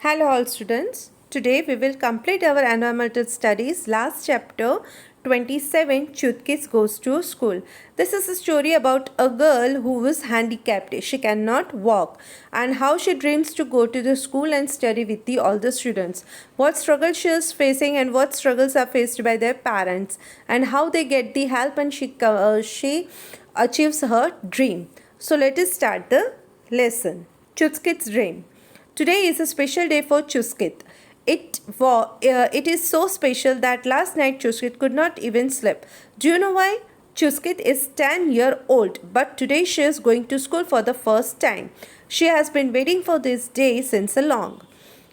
Hello all students. Today we will complete our environmental studies last chapter 27 Chutkis goes to school. This is a story about a girl who was handicapped. She cannot walk and how she dreams to go to the school and study with all the students. What struggles she is facing and what struggles are faced by their parents and how they get the help and she achieves her dream. So let us start the lesson. Chutkit's dream. Today is a special day for Chuskit. It is so special that last night Chuskit could not even sleep. Do you know why? Chuskit is 10-year-old, but today she is going to school for the first time. She has been waiting for this day since a long.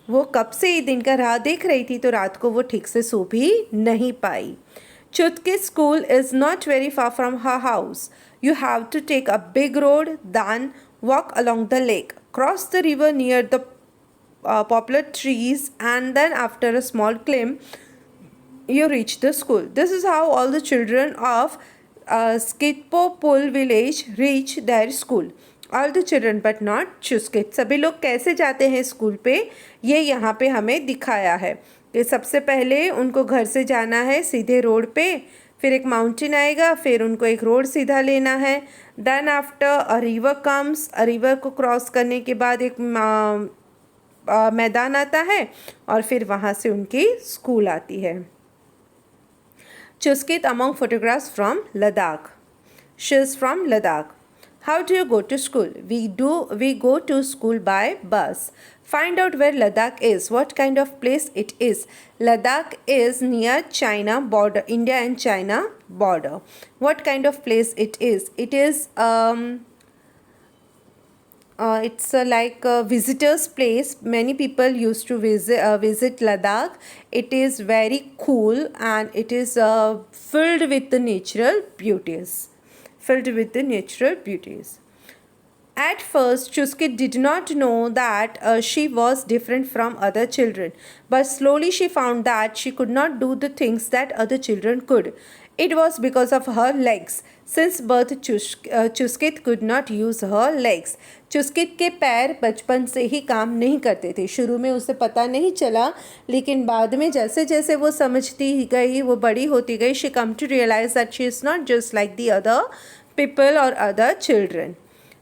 वो कब से ये दिन का राह देख रही थी तो रात को वो ठीक से सो भी नहीं पाई. Chutkit's school is not very far from her house. You have to take a big road, then walk along the lake, cross the river near the poplar trees, and then after a small climb, you reach the school. This is how all the children of Skitpopul village reach their school. All the children but not Chuskit. सभी लोग कैसे जाते हैं school पे ये यहाँ पे हमें दिखाया है कि सबसे पहले उनको घर से जाना है सीधे रोड पे, फिर एक माउंटेन आएगा, फिर उनको एक रोड सीधा लेना है. Then after a river comes, a river को क्रॉस करने के बाद एक मैदान आता है और फिर वहाँ से उनकी स्कूल आती है. Chuskit among photographs from Ladakh. She is from Ladakh. How do you go to school? We go to school by bus. Find out where Ladakh is. What kind of place it is? Ladakh is near China border, India and China border. What kind of place it is? It is it's like a visitor's place. Many people used to visit Ladakh. It is very cool and it is filled with the natural beauties. At first, Chuskit did not know that she was different from other children, but slowly she found that she could not do the things that other children could. It was because of her legs. Since birth, Chuskit could not use her legs. Chuskit के पैर बचपन से ही काम नहीं करते थे. शुरू में उसे पता नहीं चला, लेकिन बाद में जैसे जैसे वो समझती गई, वो बड़ी होती गई, she come to realize that she is not just like the other people or other children.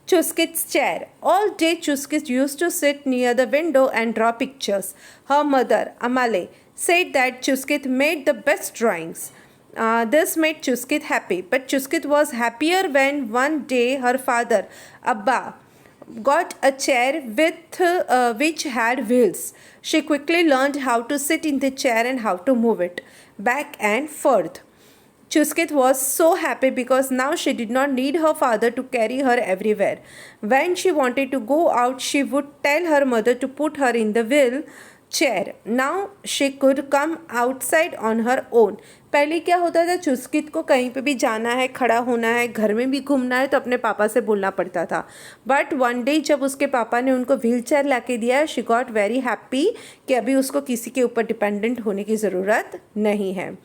Chuskit's chair. All day Chuskit used to sit near the window and draw pictures. Her mother, Amale, said that Chuskit made the best drawings. This made Chuskit happy, but Chuskit was happier when one day her father, Abba, got a chair with which had wheels. She quickly learned how to sit in the chair and how to move it back and forth. Chuskit was so happy because now she did not need her father to carry her everywhere. When she wanted to go out, she would tell her mother to put her in the wheel chair. Now she could come outside on her own. पहले क्या होता था, चुस्कित को कहीं पे भी जाना है, खड़ा होना है, घर में भी घूमना है तो अपने पापा से बोलना पड़ता था. बट वन डे जब उसके पापा ने उनको व्हील चेयर ला के दिया, शी गॉट वेरी हैप्पी कि अभी उसको किसी के ऊपर डिपेंडेंट होने की ज़रूरत नहीं है.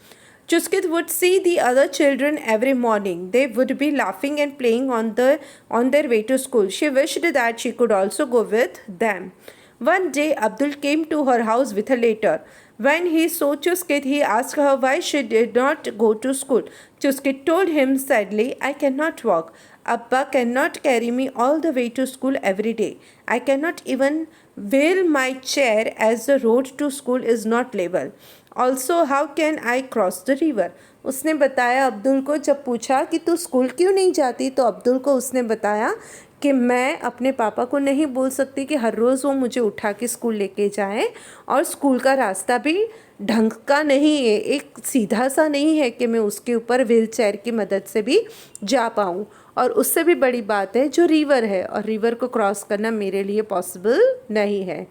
Chuskit would see the other children every morning. They would be laughing and playing on their way to school. She wished that she could also go with them. One day, Abdul came to her house with a letter. When he saw Chuskit, he asked her why she did not go to school. Chuskit told him sadly, I cannot walk. Abba cannot carry me all the way to school every day. I cannot even wheel my chair as the road to school is not level. Also, how can I cross the river? उसने बताया अब्दुल को, जब पूछा कि तू school क्यों नहीं जाती, तो अब्दुल को उसने बताया कि मैं अपने पापा को नहीं बोल सकती कि हर रोज़ वो मुझे उठा के स्कूल लेके जाएं, और स्कूल का रास्ता भी ढंग का नहीं है, एक सीधा सा नहीं है कि मैं उसके ऊपर व्हील चेयर की मदद से भी जा पाऊँ. और उससे भी बड़ी बात है जो रिवर है, और रिवर को क्रॉस करना मेरे लिए पॉसिबल नहीं है.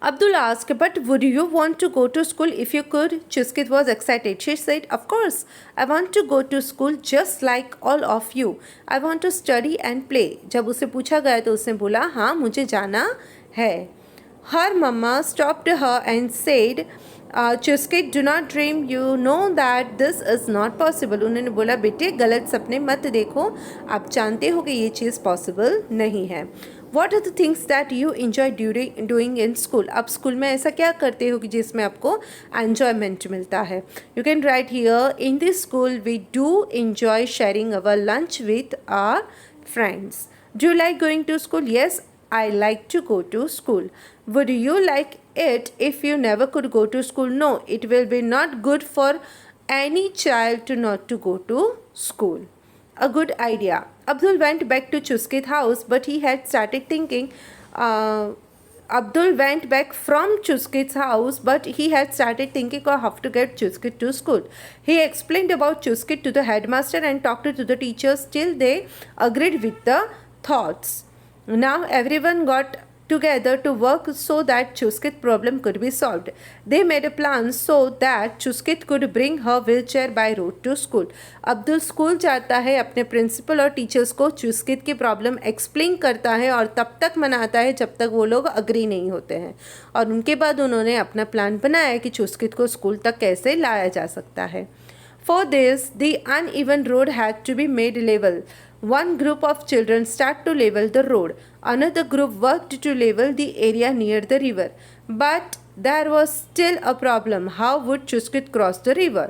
Abdul asked, but would you want to go to school if you could? Chuskit was excited. She said, of course, I want to go to school just like all of you. I want to study and play. जब उसे पूछा गया तो उसने बोला, हाँ मुझे जाना है. Her mama stopped her and said, Chuskit, do not dream. You know that this is not possible. उन्होंने बोला, बेटे गलत सपने मत देखो, आप जानते हो कि ये चीज़ पॉसिबल नहीं है. What are the things that you enjoy doing in school? आप स्कूल में ऐसा क्या करते हो कि जिसमें आपको एन्जॉयमेंट मिलता है? You can write here, in this school we do enjoy sharing our lunch with our friends. Do you like going to school? Yes, I like to go to school. Would you like it if you never could go to school? No, it will be not good for any child to not to go to school. A good idea. Abdul went back to Chuskit's house, but he had started thinking. Abdul went back from Chuskit's house, but he had started thinking of how to get Chuskit to school. He explained about Chuskit to the headmaster and talked to the teachers till they agreed with the thoughts. Now everyone got together to work so that Chuskit's problem could be solved. They made a plan so that Chuskit could bring her wheelchair by road to school. Abdul school जाता है, अपने principal और teachers को चुस्कित की problem explain करता है और तब तक मनाता है जब तक वो लोग अग्री नहीं होते हैं. और उनके बाद उन्होंने अपना प्लान बनाया कि चुस्कित को स्कूल तक कैसे लाया जा सकता है. For this, the uneven road had to be made level. One group of children started to level the road. Another group worked to level the area near the river. But there was still a problem. How would Chuskit cross the river?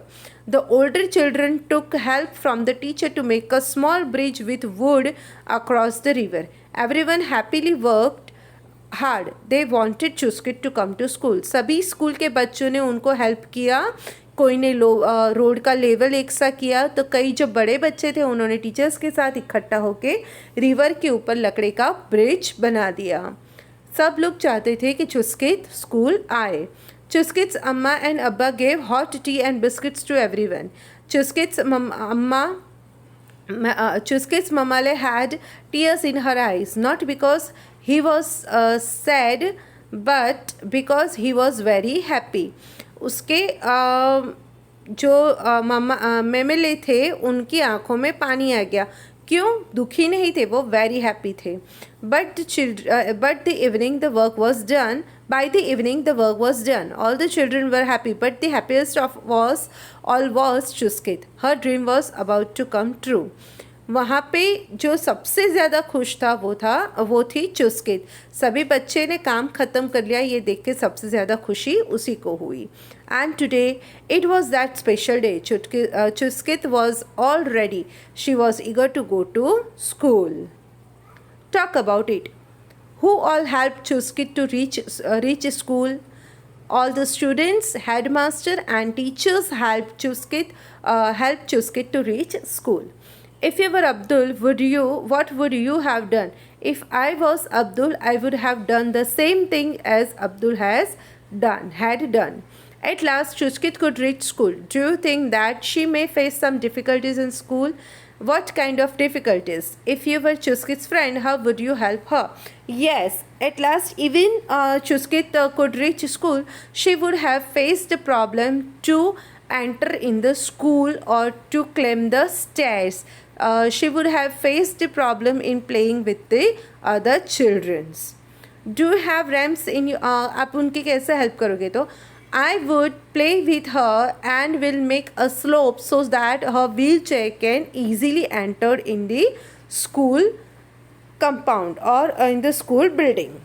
The older children took help from the teacher to make a small bridge with wood across the river. Everyone happily worked hard. They wanted Chuskit to come to school. सभी school के बच्चों ने उनको help किया. कोई ने road का level एक सा किया, तो कई जो बड़े बच्चे थे उन्होंने टीचर्स के साथ इकट्ठा होके रिवर के ऊपर लकड़ी का ब्रिज बना दिया. सब लोग चाहते थे कि चुस्कित स्कूल आए. चुस्किट्स अम्मा एंड अब्बा gave hot tea and biscuits to everyone. Chuskit's mamale had tears in her eyes, not because he was sad, but because he was very happy. उसके जो मेमेले थे उनकी आंखों में पानी आ गया. क्यों? दुखी नहीं थे, वो वेरी हैप्पी थे. But the evening the work was done. By the evening the work was done. All the children were happy, but the happiest of all was Chuskit. Her dream was about to come true. वहाँ पे जो सबसे ज़्यादा खुश था वो थी चुस्कित. सभी बच्चे ने काम ख़त्म कर लिया, ये देख के सबसे ज़्यादा खुशी उसी को हुई. And today it was that special day. Chuskit was all ready. She was eager to go to school. Talk about it. Who all helped Chuskit to reach school? All the students, headmaster and teachers helped Chuskit to reach school. If you were Abdul, what would you have done? If I was Abdul, I would have done the same thing as Abdul had done. At last, Chuskit could reach school. Do you think that she may face some difficulties in school? What kind of difficulties? If you were Chuskit's friend, how would you help her? Yes, at last, even Chuskit could reach school. She would have faced a problem to enter in the school or to climb the stairs. She would have faced a problem in playing with the other children. Do you have ramps in you? आप उनकी कैसे help करोगे? तो I would play with her and will make a slope so that her wheelchair can easily enter in the school compound or in the school building.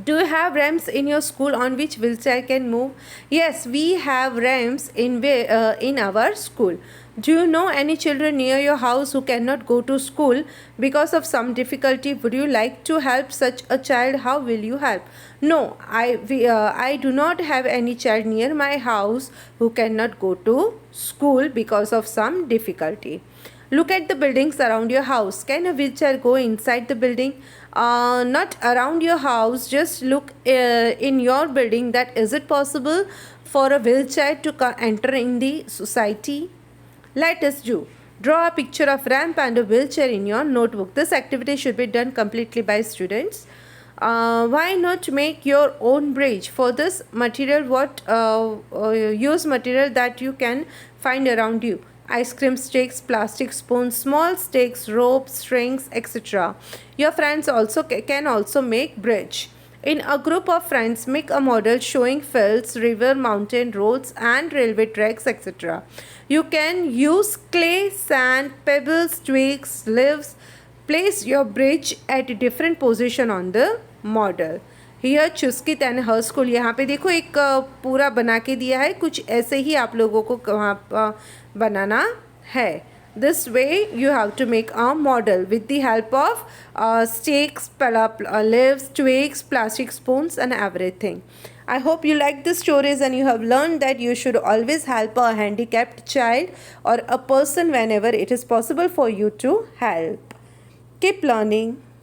Do you have ramps in your school on which wheelchair can move? Yes, we have ramps in our school. Do you know any children near your house who cannot go to school because of some difficulty? Would you like to help such a child? How will you help? No, I do not have any child near my house who cannot go to school because of some difficulty. Look at the buildings around your house. Can a wheelchair go inside the building? Not around your house. Just look in your building. That is it possible for a wheelchair to enter in the society? Let us do. Draw a picture of ramp and a wheelchair in your notebook. This activity should be done completely by students. Why not make your own bridge? For this material, use material that you can find around you. Ice cream sticks, plastic spoons, small sticks, ropes, strings, etc. Your friends can also make bridge. In a group of friends, make a model showing fields, river, mountain, roads and railway tracks, etc. You can use clay, sand, pebbles, twigs, leaves, Place your bridge at a different position on the model. Here Chuskit and her school. यहाँ पे देखो एक पूरा बना के दिया है, कुछ ऐसे ही आप लोगों को वहाँ बनाना है. This way you have to make a model with the help of stakes, leaves, twigs, plastic spoons and everything. I hope you like the stories and you have learned that you should always help a handicapped child or a person whenever it is possible for you to help. Keep learning.